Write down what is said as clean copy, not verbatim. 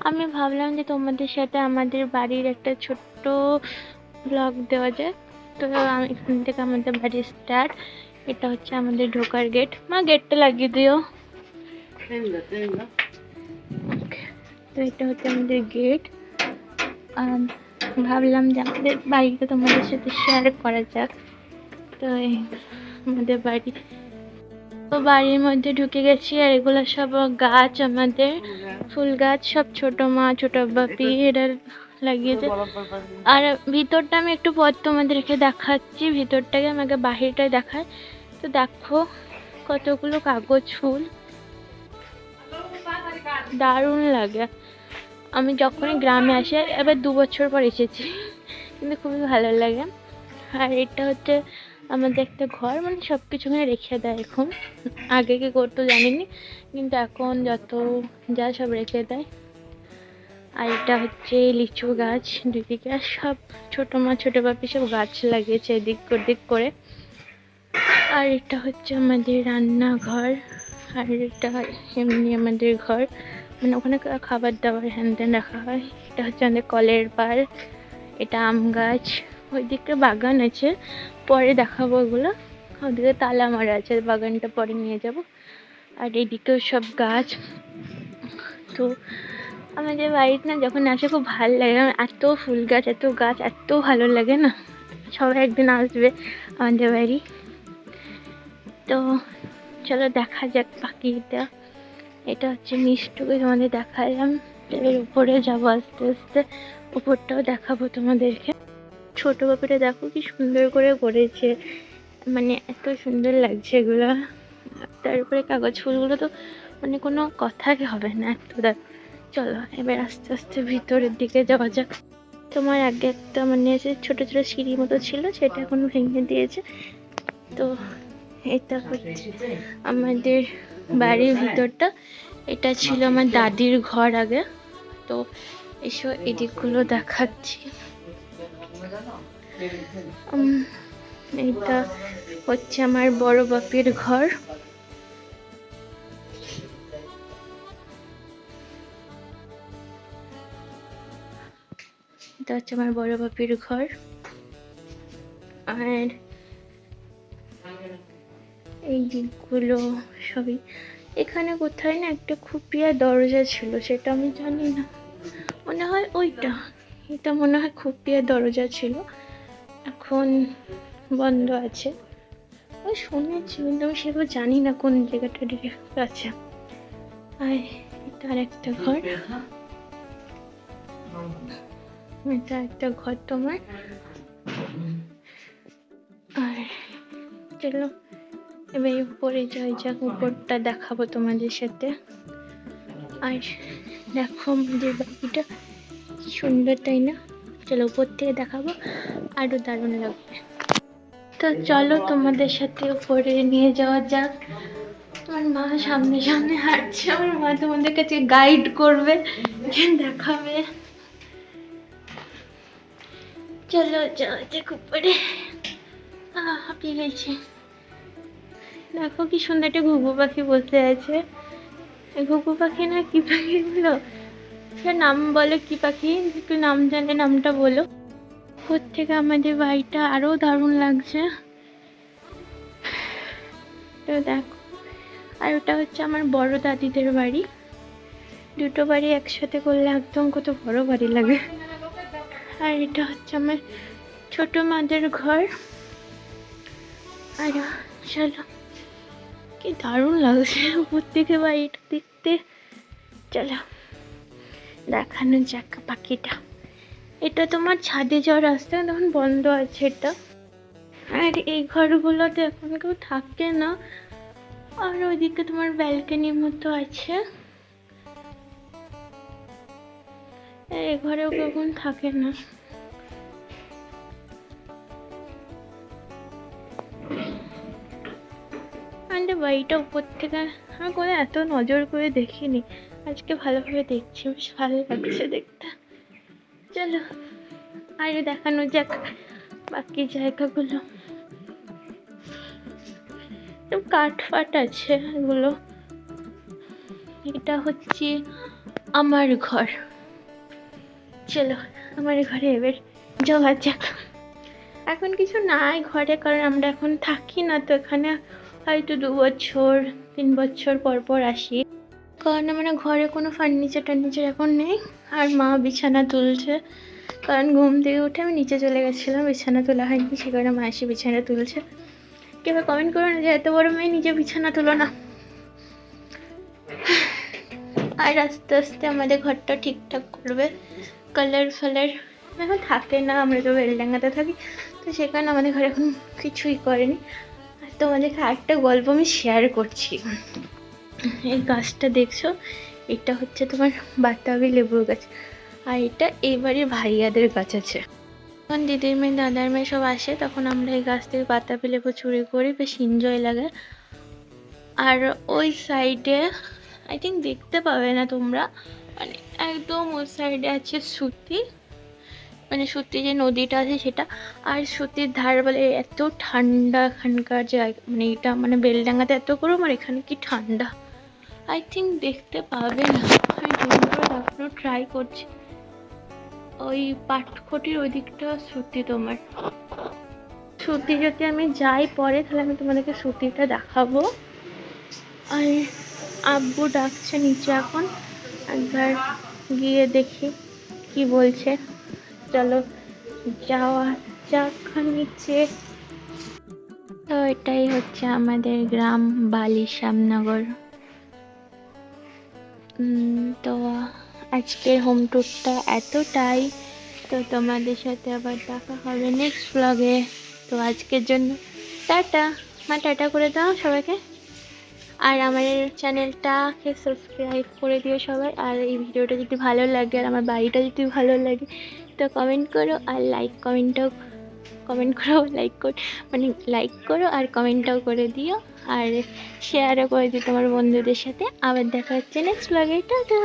আমি ভাবলাম যে তোমাদের সাথে আমাদের বাড়ির একটা ছোট্ট ব্লগ দেওয়া যায়। তো আমি এখান থেকে আমাদের বাড়ি স্টার্ট। এটা হচ্ছে আমাদের ঢোকার গেট। মা গেটটা লাগিয়ে দিও। তো এটা হচ্ছে আমাদের গেট। আর ভাবলাম যে আমাদের বাড়িটা তোমাদের সাথে শেয়ার করা যাক। তো আমাদের বাড়ি, তো বাড়ির মধ্যে ঢুকে গেছি। আর এগুলো সব গাছ, আমাদের ফুল গাছ, সব ছোট মা ছোট বাপি এরা লাগিয়েছে। আর ভিতরটা আমি একটু পর তোমাদেরকে দেখাচ্ছি, ভিতরটাকে আমাকে বাহিরটাই দেখায়। তো দেখো কতগুলো কাগজ ফুল, দারুণ লাগে। আমি যখনই গ্রামে আসি, এবার 2 বছর পর এসেছি, কিন্তু খুবই ভালো লাগে। আর এটা হচ্ছে আমাদের একটা ঘর, মানে সব কিছু এখানে রেখে দেয় এখন। আগে কি করতো জানিনি, কিন্তু এখন যত যা সব রেখে দেয়। আর এটা হচ্ছে লিচু গাছ, দুদিকে সব ছোট মা ছোট বাপি সব গাছ লাগিয়েছে এদিক ওদিক করে। আর এটা হচ্ছে আমাদের রান্নাঘর। আর এটা এমনি আমাদের ঘর, মানে ওখানে খাবার দাবার হ্যান ত্যান রাখা হয়। এটা হচ্ছে আমাদের কলের পাড়। এটা আম গাছ, ওই দিকে বাগান আছে, পরে দেখাবো ওগুলো। ওদিকে তালা মারা আছে, বাগানটা পরে নিয়ে যাব। আর এদিকেও সব গাছ। তো আমাদের বাড়িতে না যখন আসে খুব ভালো লাগে, এত ফুল গাছ এত গাছ এত ভালো লাগে না। সবাই একদিন আসবে আমাদের বাড়ি। তো চলো দেখা যাক পাখিটা। এটা হচ্ছে মিষ্টুকে তোমাদের দেখালাম। এর উপরে যাবো আস্তে আস্তে, উপরটাও দেখাবো তোমাদেরকে। ছোট বাপিটা দেখো কি সুন্দর করে করেছে, মানে এত সুন্দর লাগছে এগুলো। তার উপরে কাগজ ফুলগুলো তো মানে কোনো কথাই হবে না এত। চলো এবার আস্তে আস্তে ভিতরের দিকে যাওয়া যাক। তোমার আগে একটা মানে ছোট ছোট সিঁড়ি মতো ছিল, সেটা এখন ভেঙে দিয়েছে। তো এটা হচ্ছে আমাদের বাড়ির ভিতরটা। এটা ছিল আমার দাদির ঘর আগে। তো এসব এদিকগুলো দেখাচ্ছি। এটা হচ্ছে আমার বড় বাপির ঘর। এটা হচ্ছে আমার বড় বাপির ঘর। আর এই দিকগুলো সবই, এখানে কোথায় না একটা খুপিয়া দরজা ছিল, সেটা আমি জানি না, মনে হয় ওইটা, এটা মনে হয় খুপিয়া দরজা ছিল, এখন বন্ধ আছে। ওই শুনেছি, কিন্তু আমি সেগুলো জানি না কোন জায়গাটা আছে। আর এটা আর একটা ঘর, এটা একটা ঘর তোমার। আর চলো এবার উপরে যাই যাক, উপরটা দেখাবো তোমাদের সাথে। আর দেখো আমাদের বাড়িটা সুন্দর, তাই না? চলো উপর থেকে দেখাবো, আরো দারুণ লাগবে। তো চলো তোমাদের সাথে উপরে নিয়ে যাওয়া যাক। আমার মা সামনে সামনে হাঁটছে, আমার মা তোমাদের কাছে গাইড করবে, দেখাবে। চলো যাওয়া যাক উপরে। হাঁপিয়ে গেছে। দেখো কি সুন্দর একটা ঘুঘু পাখি বসে আছে। ঘুঘু পাখি না কি পাখি বলো, নাম বলো কি পাখি, একটু নাম জানলে নামটা বলো। উপর থেকে আমাদের বাড়িটা আরো দারুণ লাগছে। তো দেখো, আর ওটা হচ্ছে আমার বড় দাদিদের বাড়ি। দুটো বাড়ি একসাথে করলে একদম কত বড় বাড়ি লাগে। আর এটা হচ্ছে আমার ছোট মাদের ঘর। আর চলো, কি দারুণ লাগছে উপর থেকে বাড়িটা দেখতে। চলো দেখানো যাক পাখিটা। এটা তোমার ছাদে যাওয়ার রাস্তা, তখন বন্ধ আছে এটা। আর এই ঘরগুলোতে এখন কেউ থাকে না। আর ওইদিকে তোমার ব্যালকনির মতো আছে, এই ঘরেও কখন থাকে না। আমাদের বাড়িটা উপর থেকে আমি কোনো এত নজর করে দেখিনি, আজকে ভালোভাবে দেখছি, বেশ ভালো লাগছে দেখতে। চলো আরো দেখানো যাক বাকি জায়গাগুলো। কাঠ ফাট আছে এগুলো। এটা হচ্ছে আমার ঘর। চলো আমার ঘরে এবার যাওয়া যাক। এখন কিছু নাই ঘরে, কারণ আমরা এখন থাকি না তো এখানে, হয়তো 2 বছর 3 বছর পর পর আসি, কারণ মানে ঘরে কোনো ফার্নিচার টার্নিচার এখন নেই। আর মা বিছানা তুলছে, কারণ ঘুম থেকে উঠে আমি নিচে চলে গেছিলাম, বিছানা তোলা হয়নি, সে কারণে মা এসে বিছানা তুলছে। কেউ কমেন্ট করো না যে এত বড় মেয়ে নিজে বিছানা তুলো না। আর আস্তে আস্তে আমাদের ঘরটা ঠিকঠাক করবে, কালার ফালার এখন থাকে না, আমরা তো বেলডাঙ্গাতে থাকি, তো সেখানে আমাদের ঘরে এখন কিছুই করেনি। আর তোমাদেরকে আরেকটা গল্প আমি শেয়ার করছি। এই গাছটা দেখছো, এটা হচ্ছে তোমার বাতাবি লেবুর গাছ, আর এটা এইবারে ভাইয়াদের গাছ আছে। যখন দিদির মেয়ে দাদার মেয়ে সব আসে তখন আমরা এই গাছ থেকে বাতাবি লেবু চুরি করি, বেশ এনজয় লাগে। আর ওই সাইডে আই থিঙ্ক দেখতে পাবে না তোমরা, মানে একদম ওই সাইডে আছে সুতি, মানে সত্যি যে নদীটা আছে সেটা। আর সত্যির ধার বলে এত ঠান্ডা এখানকার জায়গা, মানে এটা মানে বেলডাঙ্গাতে এত গরম আর এখানে কি ঠান্ডা। আই থিঙ্ক দেখতে পাবে না, আমি জুম করে দেখানোর ট্রাই করছি। ওই পাটখটির ওই দিকটা সত্যি, তোমার সত্যি যদি আমি যাই পরে তাহলে আমি তোমাদেরকে সত্যিটা দেখাবো। আর আব্বু ডাকছে নিচে, এখন একবার গিয়ে দেখি কি বলছে। চলো যাওয়া যাক নিচে। তো এটাই হচ্ছে আমাদের গ্রাম বালিশ্যামনগর। তো আজকের হোম ট্যুরটা এতটাই, তো তোমাদের সাথে আবার দেখা হবে নেক্সট ব্লগে। তো আজকের জন্য টাটা। মা টাটা করে দাও সবাইকে, আর আমার চ্যানেলটাকে সাবস্ক্রাইব করে দিও সবাই। আর এই ভিডিওটা যদি ভালো লাগে আর আমার বাড়িটা যদি ভালো লাগে তো কমেন্ট করো, আর কমেন্ট করো, মানে লাইক করো আর কমেন্টটাও করে দিও, আর শেয়ারও করে দিও তোমার বন্ধুদের সাথে। আবার দেখা হচ্ছে নেক্সট ব্লগে, টাটা।